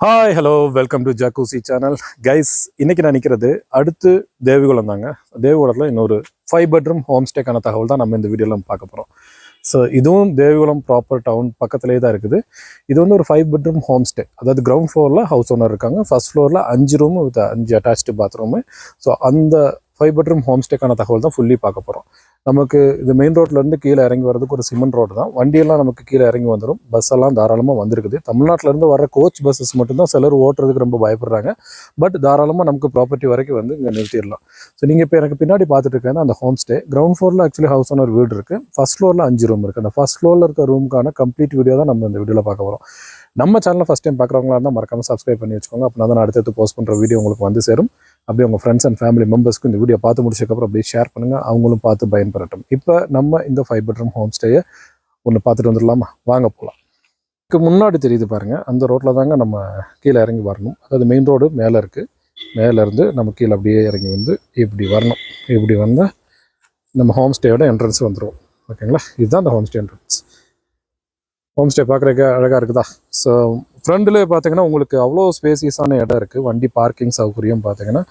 Hi hello welcome to jacuzzi channel guys. இன்னைக்கு நான் நிற்கிறது அடுத்து தேவிகுளம் தாங்க. தேவிகுளத்தில் இன்னொரு 5 பெட்ரூம் ஹோம் ஸ்டேக்கான தகவல் தான் நம்ம இந்த வீடியோவில் பார்க்க போகிறோம். ஸோ இதுவும் தேவிகுளம் ப்ராப்பர் டவுன் பக்கத்துலேயே தான் இருக்குது. இது வந்து ஒரு 5 பெட்ரூம் ஹோம் ஸ்டே. அதாவது கிரவுண்ட் ஃப்ளோரில் ஹவுஸ் ஓனர் இருக்காங்க, ஃபர்ஸ்ட் ஃப்ளோரில் 5 room with 5 attach bathroom. So அந்த 5 பெட்ரூம் ஹோம் ஸ்டேக்கான தகவல் தான் ஃபுல்லி பார்க்க போகிறோம். நமக்கு இது மெயின் ரோட்லேருந்து கீழே இறங்கி வரதுக்கு ஒரு சிமெண்ட் ரோடு தான். வண்டியெல்லாம் நமக்கு கீழே இறங்கி வந்துடும். பஸ் எல்லாம் தாராளமாக வந்திருக்குது. தமிழ்நாட்டிலேருந்து வர கோச் பஸ்ஸஸ் மட்டும்தான் சிலர் ஓட்டுறதுக்கு ரொம்ப பயப்படுறாங்க. பட் தாராளமாக நமக்கு ப்ராப்பர்ட்டி வரைக்கும் வந்து இங்கே நிறுத்திடலாம். ஸோ நீங்கள் இப்போ எனக்கு பின்னாடி பார்த்துட்டு இருக்கேன் அந்த ஹோம் ஸ்டே. கிரவுண்ட் ஃப்ளோரில் ஆக்சுவலி ஹவுஸ் ஓனர் வீடு இருக்குது. ஃபர்ஸ்ட் ஃப்ளோரில் 5 ரூம் இருக்குது. அந்த ஃபர்ஸ்ட் ஃப்ளோரில் இருக்க ரூமுக்கான கம்ப்ளீட் வீடியோ தான் நம்ம இந்த வீடியோவில் பார்க்க போகிறோம். நம்ம சேனலில் ஃபஸ்ட் டைம் பார்க்குறவங்களா இருந்தால் மறக்காமல் சப்ஸ்கிரைப் பண்ணி வச்சுக்கோங்க. அப்போ தான் அடுத்தடுத்து போஸ்ட் பண்ணுற வீடியோ உங்களுக்கு வந்து சேரும். அப்படியே உங்கள் ஃப்ரெண்ட்ஸ் அண்ட் ஃபேமிலி மெம்பர்ஸ்க்கு இந்த வீடியோ பார்த்து முடிச்சதுக்கப்புறம் அப்படியே ஷேர் பண்ணுங்கள், அவங்களும் பார்த்து பயன்பெறட்டும். இப்போ நம்ம இந்த 5 பெட்ரூம் ஹோம் ஸ்டேயை ஒன்று பார்த்துட்டு வந்துடலாமா? வாங்க போகலாம். இதுக்கு முன்னாடி தெரியுது பாருங்கள், அந்த ரோட்டில் தாங்க நம்ம கீழே இறங்கி வரணும். அதாவது மெயின் ரோடு மேலே இருக்குது. மேலேருந்து நம்ம கீழே அப்படியே இறங்கி வந்து இப்படி வரணும். இப்படி வந்தால் நம்ம ஹோம் ஸ்டேயோட என்ட்ரன்ஸ் வந்துடும். ஓகேங்களா? இதுதான் அந்த home stay entrance. Home stay பார்க்குறதுக்கு அழகாக இருக்குதா? ஸோ ஃப்ரண்ட்லேயே பார்த்தீங்கன்னா உங்களுக்கு அவ்வளோ ஸ்பேசியஸான இடம் இருக்குது. வண்டி பார்க்கிங் சௌகரியம் பார்த்தீங்கன்னா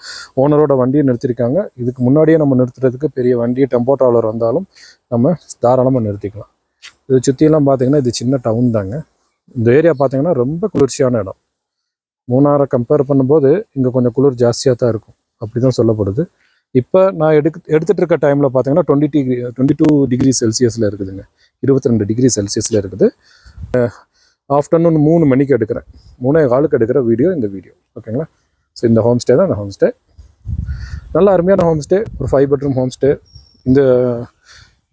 ஓனரோட வண்டியை நிறுத்திருக்காங்க. இதுக்கு முன்னாடியே நம்ம நிறுத்துறதுக்கு பெரிய வண்டி டெம்போ ட்ராவலர் வந்தாலும் நம்ம தாராளமாக நிறுத்திக்கலாம். இது சுற்றியெல்லாம் பார்த்தீங்கன்னா இது சின்ன டவுன் தாங்க. இந்த ஏரியா பார்த்தீங்கன்னா ரொம்ப குளிர்ச்சியான இடம். மூணாரை கம்பேர் பண்ணும்போது இங்கே கொஞ்சம் குளிர் ஜாஸ்தியாக தான் இருக்கும், அப்படி தான் சொல்லப்படுது. இப்போ நான் எடுத்துகிட்டு இருக்க டைமில் பார்த்தீங்கன்னா 22 டிகிரி செல்சியஸில் இருக்குதுங்க. 22 டிகிரி செல்சியஸில் இருக்குது. ஆஃப்டர்நூன் 3 மணிக்கு எடுக்கிறேன், 3:15 எடுக்கிற வீடியோ இந்த வீடியோ. ஓகேங்களா? ஸோ இந்த ஹோம் ஸ்டே தான். இந்த ஹோம் ஸ்டே நல்ல அருமையான ஹோம் ஸ்டே, ஒரு 5 பெட்ரூம் ஹோம் ஸ்டே.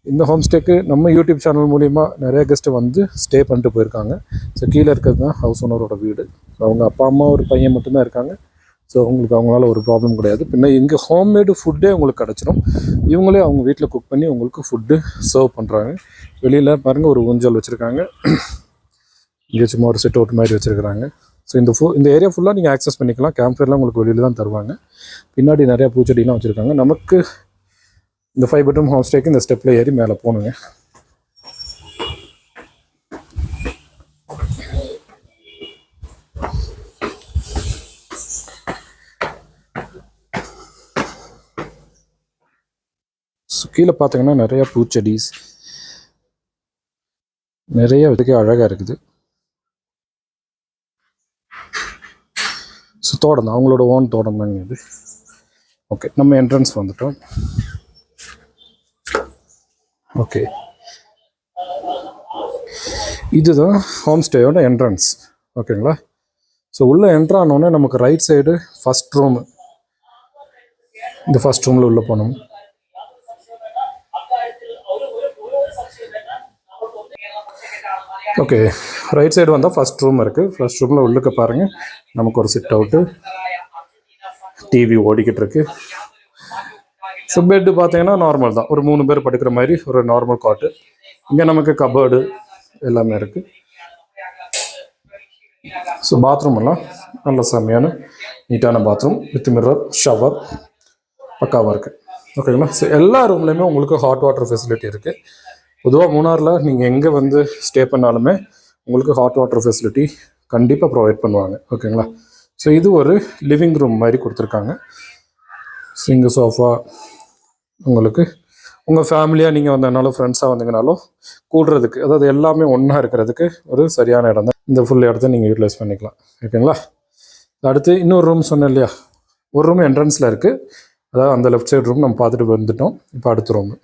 இந்த ஹோம் ஸ்டேக்கு நம்ம யூடியூப் சேனல் மூலிமா நிறைய கெஸ்ட்டு வந்து ஸ்டே பண்ணிட்டு போயிருக்காங்க. ஸோ கீழே இருக்கிறது தான் ஹவுஸ் ஓனரோட வீடு. அவங்க அப்பா அம்மா ஒரு பையன் மட்டும்தான் இருக்காங்க. ஸோ அவங்களால ஒரு ப்ராப்ளம் கிடையாது. பின்ன இங்கே ஹோம்மேடு ஃபுட்டே உங்களுக்கு கிடச்சிடும். இவங்களே அவங்க வீட்டில் குக் பண்ணி உங்களுக்கு ஃபுட்டு சர்வ் பண்ணுறாங்க. வெளியில் பாருங்கள் ஒரு ஊஞ்சல் வச்சுருக்காங்க. இங்கே சும்மா ஒரு செட் அவுட் மாதிரி வச்சுருக்காங்க. ஸோ இந்த ஏரியா ஃபுல்லாக நீங்கள் ஆக்சஸ் பண்ணிக்கலாம். கேம்ப் ஃபயர்லாம் உங்களுக்கு வெளியில் தான் தருவாங்க. பின்னாடி நிறையா பூச்செடிலாம் வச்சுருக்காங்க. நமக்கு இந்த 5 பெட்ரூம் ஹவுஸ் ஸ்டேக்கு இந்த ஸ்டெப்பில் ஏறி மேலே போகணுங்க. கீழே பார்த்தீங்கன்னா நிறையா பூச்செடிஸ் நிறைய இதுக்கே அழகாக இருக்குது. ஸோ தோட்டம் தான், அவங்களோட ஓன் தோட்டம் தாங்க இது. ஓகே, நம்ம என்ட்ரன்ஸ் வந்துட்டோம். ஓகே, இதுதான் ஹோம் ஸ்டேயோட என்ட்ரன்ஸ். ஓகேங்களா? ஸோ உள்ளே என்ட்ரானோடனே நமக்கு ரைட் சைடு ஃபஸ்ட் ரூமு. இந்த ஃபஸ்ட் ரூமில் உள்ளே போனோம். ஓகே, ரைட் சைடு வந்தால் ஃபஸ்ட் ரூம் இருக்குது. ஃபஸ்ட் ரூமில் உள்ளுக்க பாருங்கள், நமக்கு ஒரு சிட் அவுட்டு, டிவி ஓடிக்கிட்டு இருக்கு. ஸோ பெட்டு பார்த்தீங்கன்னா நார்மல் தான், ஒரு 3 பேர் படுக்கிற மாதிரி ஒரு நார்மல் காட்டு. இங்கே நமக்கு கபோர்டு எல்லாமே இருக்குது. ஸோ பாத்ரூம் எல்லாம் நல்ல செம்மையான நீட்டான பாத்ரூம் வித் மிரர், ஷவர் பக்காவாக இருக்குது. ஓகேங்களா? ஸோ எல்லா ரூம்லேயுமே உங்களுக்கு ஹாட் வாட்டர் ஃபெசிலிட்டி இருக்குது. பொதுவாக மூணாரில் நீங்கள் எங்கே வந்து ஸ்டே பண்ணாலுமே உங்களுக்கு ஹாட் வாட்டர் ஃபெசிலிட்டி கண்டிப்பாக ப்ரொவைட் பண்ணுவாங்க. ஓகேங்களா? ஸோ இது ஒரு லிவிங் ரூம் மாதிரி கொடுத்துருக்காங்க. ஸோ இங்கே சோஃபா உங்களுக்கு உங்கள் ஃபேமிலியாக நீங்கள் வந்ததுனாலும் ஃப்ரெண்ட்ஸாக வந்தீங்கனாலும் கூடுறதுக்கு, அதாவது எல்லாமே ஒன்றா இருக்கிறதுக்கு ஒரு சரியான இடம் தான். இந்த ஃபுல் இடத்த நீங்கள் யூட்டிலைஸ் பண்ணிக்கலாம். ஓகேங்களா? அடுத்து இன்னொரு ரூம் சொன்னேன் இல்லையா, ஒரு ரூம் என்ட்ரன்ஸில் இருக்குது. அதாவது அந்த லெஃப்ட் சைடு ரூம் நம்ம பார்த்துட்டு வந்துட்டோம். இப்போ அடுத்த ரூமு,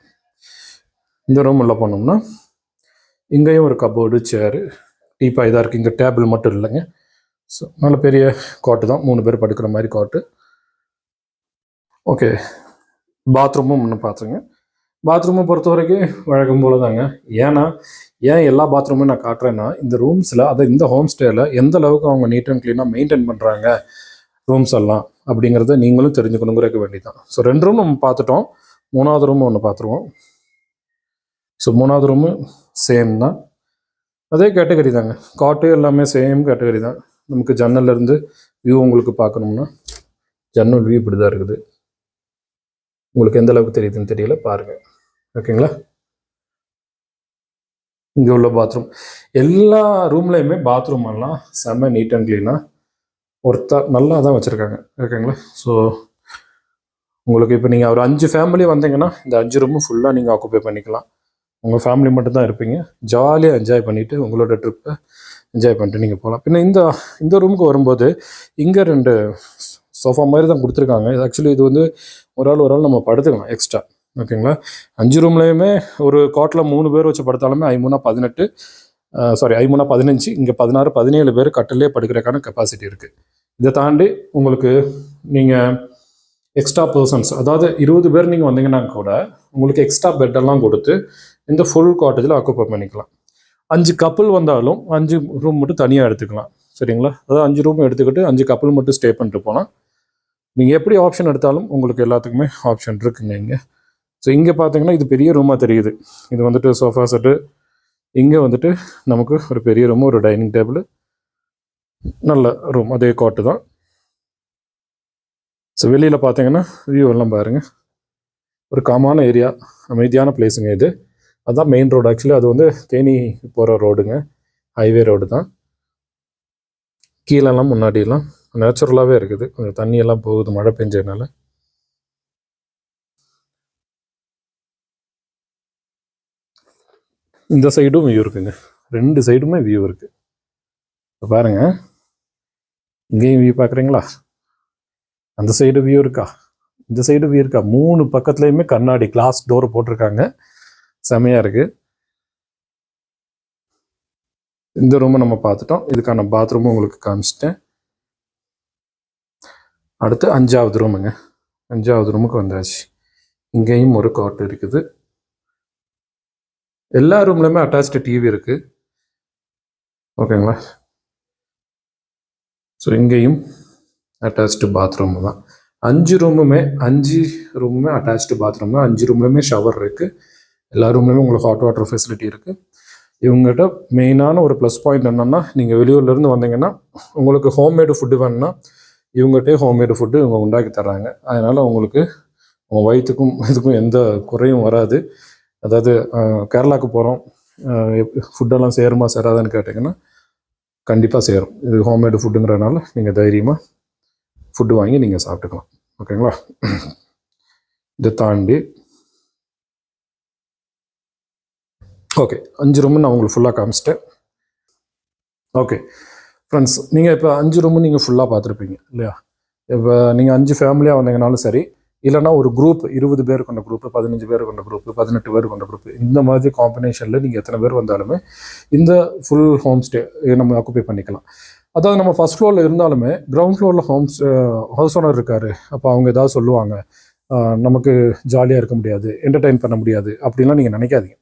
இந்த ரூம் உள்ள போனோம்னா இங்கேயும் ஒரு கபோர்டு, சேரு, டீப்பா இதாக இருக்குது. இங்கே டேபிள் மட்டும் இல்லைங்க. ஸோ நல்ல பெரிய காட்டு தான், 3 பேர் படுக்கிற மாதிரி காட்டு. ஓகே, பாத்ரூமும் ஒன்று பார்த்துருங்க. பாத்ரூமை பொறுத்த வரைக்கும் வழக்கம் போல தாங்க. ஏன் எல்லா பாத்ரூமும் நான் காட்டுறேன்னா, இந்த ரூம்ஸில், அதை இந்த ஹோம் ஸ்டேயில் எந்த அளவுக்கு அவங்க நீட் அண்ட் க்ளீனாக மெயின்டைன் பண்ணுறாங்க ரூம்ஸ் எல்லாம் அப்படிங்கிறத நீங்களும் தெரிஞ்சுக்கணுங்கிறதுக்கு வேண்டி தான். ஸோ 2 ரூம் நம்ம பார்த்துட்டோம். 3வது ரூம் ஒன்று பார்த்துருவோம். ஸோ 3வது ரூமு சேம் தான், அதே கேட்டகரி தாங்க. காட்டு எல்லாமே சேம் கேட்டகரி தான். நமக்கு ஜன்னல்லேருந்து வியூ உங்களுக்கு பார்க்கணும்னா ஜன்னல் வியூ இப்படி தான் இருக்குது. உங்களுக்கு எந்த அளவுக்கு தெரியுதுன்னு தெரியல, பாருங்கள். ஓகேங்களா? இங்கே உள்ள பாத்ரூம், எல்லா ரூம்லையுமே பாத்ரூம் எல்லாம் செம்ம நீட் அண்ட் க்ளீனாக நல்லா தான் வச்சுருக்காங்க. ஓகேங்களா? ஸோ உங்களுக்கு இப்போ நீங்கள் ஒரு 5 ஃபேமிலி வந்தீங்கன்னா இந்த 5 ரூமும் ஃபுல்லாக நீங்கள் ஆக்குபை பண்ணிக்கலாம். உங்கள் ஃபேமிலி மட்டும்தான் இருப்பீங்க. ஜாலியாக என்ஜாய் பண்ணிவிட்டு உங்களோட ட்ரிப்பை என்ஜாய் பண்ணிட்டு நீங்கள் போகலாம். பின்ன இந்த ரூமுக்கு வரும்போது இங்கே 2 சோஃபா மாதிரி தான் கொடுத்துருக்காங்க. இது ஆக்சுவலி இது வந்து ஒரு ஆள் நம்ம படுத்துக்கலாம் எக்ஸ்ட்ரா. ஓகேங்களா? 5 ரூம்லேயுமே ஒரு காட்டில் 3 பேர் வச்சு படுத்தாலுமே 5×3 15, இங்கே 16, 17 பேர் கட்டிலே படுக்கிறதுக்கான கெப்பாசிட்டி இருக்குது. இதை தாண்டி உங்களுக்கு நீங்கள் எக்ஸ்ட்ரா பர்சன்ஸ், அதாவது 20 பேர் நீங்கள் வந்தீங்கன்னா கூட உங்களுக்கு எக்ஸ்ட்ரா பெட்டெல்லாம் கொடுத்து இந்த ஃபுல் காட்டேஜில் ஆக்குபை பண்ணிக்கலாம். 5 கப்புள் வந்தாலும் 5 ரூம் மட்டும் தனியாக எடுத்துக்கலாம். சரிங்களா? அதாவது 5 ரூம் எடுத்துக்கிட்டு 5 கப்புள் மட்டும் ஸ்டே பண்ணிட்டு போனால் நீங்கள் எப்படி ஆப்ஷன் எடுத்தாலும் உங்களுக்கு எல்லாத்துக்குமே ஆப்ஷன் இருக்குங்க இங்கே. ஸோ இங்கே பார்த்தீங்கன்னா இது பெரிய ரூமாக தெரியுது. இது வந்துட்டு சோஃபா செட்டு, இங்கே வந்துட்டு நமக்கு ஒரு பெரிய ரூமு, ஒரு டைனிங் டேபிள், நல்ல ரூம், அதே காட்டு தான். ஸோ வெளியில் பார்த்தீங்கன்னா வியூ எல்லாம் பாருங்கள். ஒரு காமான ஏரியா, அமைதியான பிளேஸுங்க இது. அதுதான் மெயின் ரோடு. ஆக்சுவலி அது வந்து தேனி போகிற ரோடுங்க, ஹைவே ரோடு தான். கீழெல்லாம் முன்னாடியெல்லாம் நேச்சுரலாகவே இருக்குது. கொஞ்சம் தண்ணியெல்லாம் போகுது மழை பெஞ்சதுனால. இந்த சைடும் வியூ இருக்குங்க. 2 சைடுமே வியூ இருக்குது. இப்போ பாருங்கள், இங்கேயும் வியூ பார்க்குறீங்களா? அந்த சைடு வியூ இருக்கா, இந்த சைடு வியூ இருக்கா? 3 பக்கத்துலேயுமே கண்ணாடி கிளாஸ் டோர் போட்டிருக்காங்க. செமையாக இருக்குது. இந்த ரூமை நம்ம பார்த்துட்டோம். இதுக்கான பாத்ரூமும் உங்களுக்கு காமிச்சிட்டேன். அடுத்து 5வது ரூமுங்க. 5வது ரூமுக்கு வந்தாச்சு. இங்கேயும் ஒரு காட் இருக்குது. எல்லா ரூம்லையுமே அட்டாச்டு டிவி இருக்குது. ஓகேங்களா? ஸோ இங்கேயும் அட்டாச்டு பாத்ரூம் தான். 5 ரூமுமே அட்டாச்டு பாத்ரூம் தான். 5 ரூம்லையுமே ஷவர் இருக்குது. எல்லா ரூம்லையுமே உங்களுக்கு ஹாட் வாட்டர் ஃபெசிலிட்டி இருக்குது. இவங்ககிட்ட மெயினான ஒரு ப்ளஸ் பாயிண்ட் என்னென்னா, நீங்கள் வெளியூர்லேருந்து வந்தீங்கன்னா உங்களுக்கு ஹோம்மேடு ஃபுட்டு வேணுன்னா இவங்ககிட்டே ஹோம்மேடு ஃபுட்டு இவங்க உண்டாக்கி தர்றாங்க. அதனால் உங்களுக்கு உங்கள் வயிற்றுக்கும் இதுக்கும் எந்த குறையும் வராது. அதாவது கேரளாவுக்கு போகிறோம், ஃபுட்டெல்லாம் சேருமா சேராதான்னு கேட்டிங்கன்னா கண்டிப்பாக சேரும். இது ஹோம்மேடு ஃபுட்டுங்கிறதுனால நீங்கள் தைரியமாக ஃபுட்டு வாங்கி நீங்கள் சாப்பிட்டுக்கலாம். ஓகேங்களா? இதை தாண்டி ஓகே, 5 ரூமு நான் உங்களுக்கு ஃபுல்லாக காமிச்சிட்டேன். ஓகே ஃப்ரெண்ட்ஸ், நீங்கள் இப்போ 5 ரூமு நீங்கள் ஃபுல்லாக பார்த்துருப்பீங்க இல்லையா? இப்போ நீங்கள் 5 ஃபேமிலியாக வந்தீங்கனாலும் சரி, இல்லைனா ஒரு குரூப் 20 பேர் கொண்ட குரூப்பு, 15 பேர் கொண்ட குரூப்பு, 18 பேர் கொண்ட குரூப்பு, இந்த மாதிரி காம்பினேஷனில் நீங்கள் எத்தனை பேர் வந்தாலுமே இந்த ஃபுல் ஹோம் ஸ்டே நம்ம ஆக்குபை பண்ணிக்கலாம். அதாவது நம்ம ஃபஸ்ட் ஃப்ளோரில் இருந்தாலுமே கிரவுண்ட் ஃப்ளோரில் ஹவுஸ் ஓனர் இருக்கார். அப்போ அவங்க ஏதாவது சொல்லுவாங்க, நமக்கு ஜாலியாக இருக்க முடியாது, என்டர்டெயின் பண்ண முடியாது அப்படின்லாம் நீங்கள் நினைக்காதீங்க.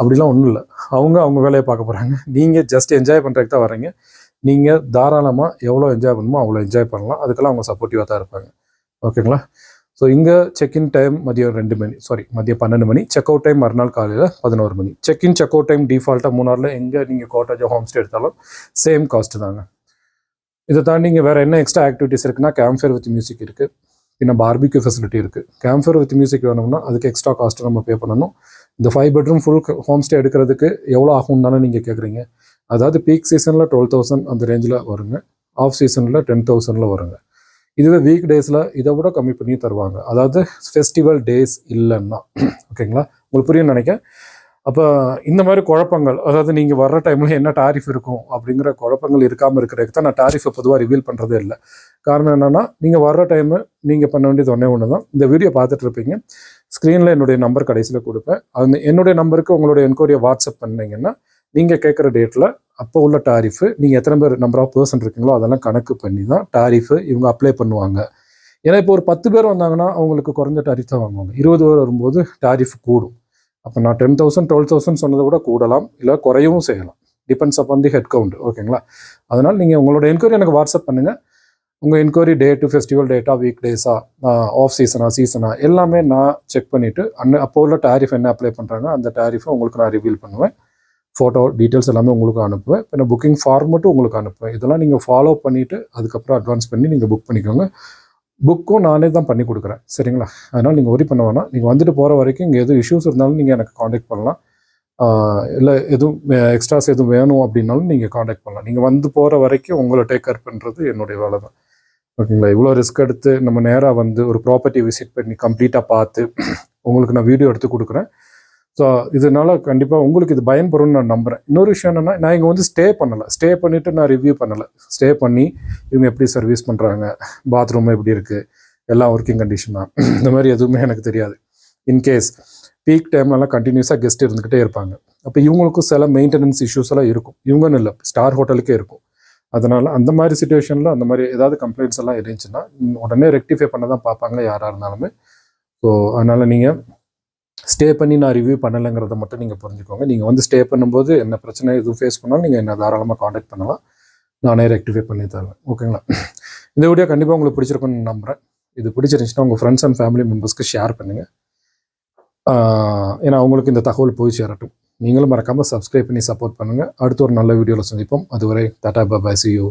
அப்படிலாம் ஒன்றும் இல்லை. அவங்க வேலையை பார்க்க போகிறாங்க. நீங்கள் ஜஸ்ட் என்ஜாய் பண்ணுறதுக்கு தான் வரீங்க. நீங்கள் தாராளமாக எவ்வளோ என்ஜாய் பண்ணணுமோ அவ்வளோ என்ஜாய் பண்ணலாம். அதுக்கெல்லாம் அவங்க சப்போர்ட்டிவாக தான் இருப்பாங்க. ஓகேங்களா? ஸோ இங்கே செக்இன் டைம் மதியம் 12 மணி. செக் அவுட் டைம் மறுநாள் காலையில் 11 மணி. செக்இன் செக் அவுட் டைம் டிஃபால்ட்டாக மூணாரில் எங்கே நீங்கள் காட்டேஜோ ஹோம் ஸ்டே எடுத்தாலும் சேம் காஸ்ட்டு தாங்க. இதை தாண்டி இங்கே வேறு என்ன எக்ஸ்ட்ரா ஆக்டிவிட்டிஸ் இருக்குன்னா, கேம்ப் ஃபயர் வித் மியூசிக் இருக்குது. பின்ன பார்பிக்யூ ஃபெசிலிட்டி இருக்குது. கேம்ப் ஃபயர் வித் மியூசிக் வேணும்னா அதுக்கு எக்ஸ்ட்ரா காஸ்ட்டு நம்ம பே பண்ணணும். இந்த 5 பெட்ரூம் ஃபுல் ஹோம் ஸ்டே எடுக்கிறதுக்கு எவ்வளோ ஆகும் தானே நீங்கள் கேட்குறீங்க. அதாவது பீக் சீசனில் 12,000 அந்த ரேஞ்சில் வருங்க. ஆஃப் சீசனில் 10,000 வருங்க. இதுவே வீக் டேஸில் இதை விட கம்மி பண்ணி தருவாங்க. அதாவது ஃபெஸ்டிவல் டேஸ் இல்லைன்னா. ஓகேங்களா? உங்களுக்கு புரியும்னு நினைக்கிறேன். அப்போ இந்த மாதிரி குழப்பங்கள், அதாவது நீங்கள் வர்ற டைமில் என்ன டாரிஃப் இருக்கும் அப்படிங்கிற குழப்பங்கள் இருக்காமல் இருக்கிறதுக்கு தான் நான் டாரிஃபை பொதுவாக ரிவீல் பண்ணுறதே இல்லை. காரணம் என்னென்னா, நீங்கள் வர்ற டைமு நீங்கள் பண்ண வேண்டியது ஒன்று தான். இந்த வீடியோ பார்த்துட்டு இருப்பீங்க, ஸ்க்ரீனில் என்னுடைய நம்பர் கடைசியில் கொடுப்பேன். அது என்னுடைய நம்பருக்கு உங்களுடைய என்கொயரியை வாட்ஸ்அப் பண்ணிங்கன்னா நீங்கள் கேட்குற டேட்டில் அப்போ உள்ள டாரிஃபு, நீங்கள் எத்தனை பேர் நம்பர் ஆஃப் பர்சன் இருக்கீங்களோ அதெல்லாம் கணக்கு பண்ணி தான் டாரிஃபு இவங்க அப்ளை பண்ணுவாங்க. ஏன்னா இப்போ ஒரு 10 பேர் வந்தாங்கன்னா அவங்களுக்கு குறைஞ்ச டாரிஃப் தான் வாங்குவாங்க. 20 பேர் வரும்போது டாரிஃப் கூடும். அப்போ நான் 10,000 12,000 சொன்னதை விட கூடலாம், இல்லை குறையவும் செய்யலாம். Depends upon the head count. ஓகேங்களா? அதனால் நீங்கள் உங்களோட என்கொயரி எனக்கு வாட்ஸ்அப் பண்ணுங்கள். உங்கள் என்கொயரி டேட்டு, ஃபெஸ்டிவல் டேட்டா, வீக் டேஸா, ஆஃப் சீசனா எல்லாமே நான் செக் பண்ணிவிட்டு அப்போ உள்ள டாரிஃப் என்ன அப்ளை பண்ணுறாங்க அந்த டாரிஃபை உங்களுக்கு நான் ரிவீல் பண்ணுவேன். ஃபோட்டோ டீட்டெயில்ஸ் எல்லாமே உங்களுக்கு அனுப்புவேன். இப்போ நான் புக்கிங் ஃபார்மெட்டும் உங்களுக்கு அனுப்புவேன். இதெல்லாம் நீங்கள் ஃபாலோ பண்ணிவிட்டு அதுக்கப்புறம் அட்வான்ஸ் பண்ணி நீங்கள் புக் பண்ணிக்கோங்க. புக்கும் நானே தான் பண்ணி கொடுக்குறேன். சரிங்களா? அதனால் நீங்கள் ஒரி பண்ண வேணாம். நீங்கள் வந்துட்டு போகிற வரைக்கும் இங்கே எதுவும் இஷ்யூஸ் இருந்தாலும் நீங்கள் எனக்கு காண்டாக்ட் பண்ணலாம். இல்லை எதுவும் எக்ஸ்ட்ராஸ் எதுவும் வேணும் அப்படின்னாலும் நீங்கள் காண்டாக்ட் பண்ணலாம். நீங்கள் வந்து போகிற வரைக்கும் உங்களை டேக் கேர் பண்ணுறது என்னுடைய வேலை தான். ஓகேங்களா? இவ்வளோ ரிஸ்க் எடுத்து நம்ம நேராக வந்து ஒரு ப்ராப்பர்ட்டி விசிட் பண்ணி கம்ப்ளீட்டாக பார்த்து உங்களுக்கு நான் வீடியோ எடுத்து கொடுக்குறேன். ஸோ இதனால் கண்டிப்பாக உங்களுக்கு இது பயன்படும்னு நான் நம்புகிறேன். இன்னொரு விஷயம் என்னென்னா, நான் இங்கே வந்து ஸ்டே பண்ணலை. ஸ்டே பண்ணிவிட்டு நான் ரிவ்யூ பண்ணலை. ஸ்டே பண்ணி இவங்க எப்படி சர்வீஸ் பண்ணுறாங்க, பாத்ரூம் எப்படி இருக்குது, எல்லாம் ஒர்க்கிங் கண்டிஷனாக, இந்த மாதிரி எதுவுமே எனக்கு தெரியாது. இன்கேஸ் பீக் டைம்லலாம் கண்டினியூஸாக கெஸ்ட் இருந்துக்கிட்டே இருப்பாங்க. அப்போ இவங்களுக்கும் சில மெயின்டெனன்ஸ் இஷ்யூஸ் எல்லாம் இருக்கும். இவங்கன்னு இல்லை, ஸ்டார் ஹோட்டலுக்கே இருக்கும். அதனால் அந்த மாதிரி சுச்சுவேஷனில் அந்த மாதிரி ஏதாவது கம்ப்ளைண்ட்ஸ் எல்லாம் இருந்துச்சுன்னா உடனே ரெக்டிஃபை பண்ண தான் பார்ப்பாங்க யாராக இருந்தாலுமே. ஸோ அதனால் நீங்கள் ஸ்டே பண்ணி நான் ரிவ்யூ பண்ணலைங்கிறத மட்டும் நீங்கள் புரிஞ்சுக்கோங்க. நீங்கள் வந்து ஸ்டே பண்ணும்போது என்ன பிரச்சனை எதுவும் ஃபேஸ் பண்ணாலும் நீங்கள் என்ன தாராளமாக காண்டாக்ட் பண்ணலாம். நானே ரெக்டிஃபை பண்ணி தருவேன். ஓகேங்களா? இந்த வீடியோ கண்டிப்பாக உங்களுக்கு பிடிச்சிருக்குன்னு நம்புகிறேன். இது பிடிச்சிருந்துச்சுன்னா உங்கள் ஃப்ரெண்ட்ஸ் அண்ட் ஃபேமிலி மெம்பர்ஸ்க்கு ஷேர் பண்ணுங்கள். ஏன்னா அவங்களுக்கு இந்த தகவல் போய் சேரட்டும். நீங்களும் மறக்காமல் சப்ஸ்கிரைப் பண்ணி சப்போர்ட் பண்ணுங்கள். அடுத்து ஒரு நல்ல வீடியோவில் சந்திப்போம். அதுவரை டாடா பாய், see you.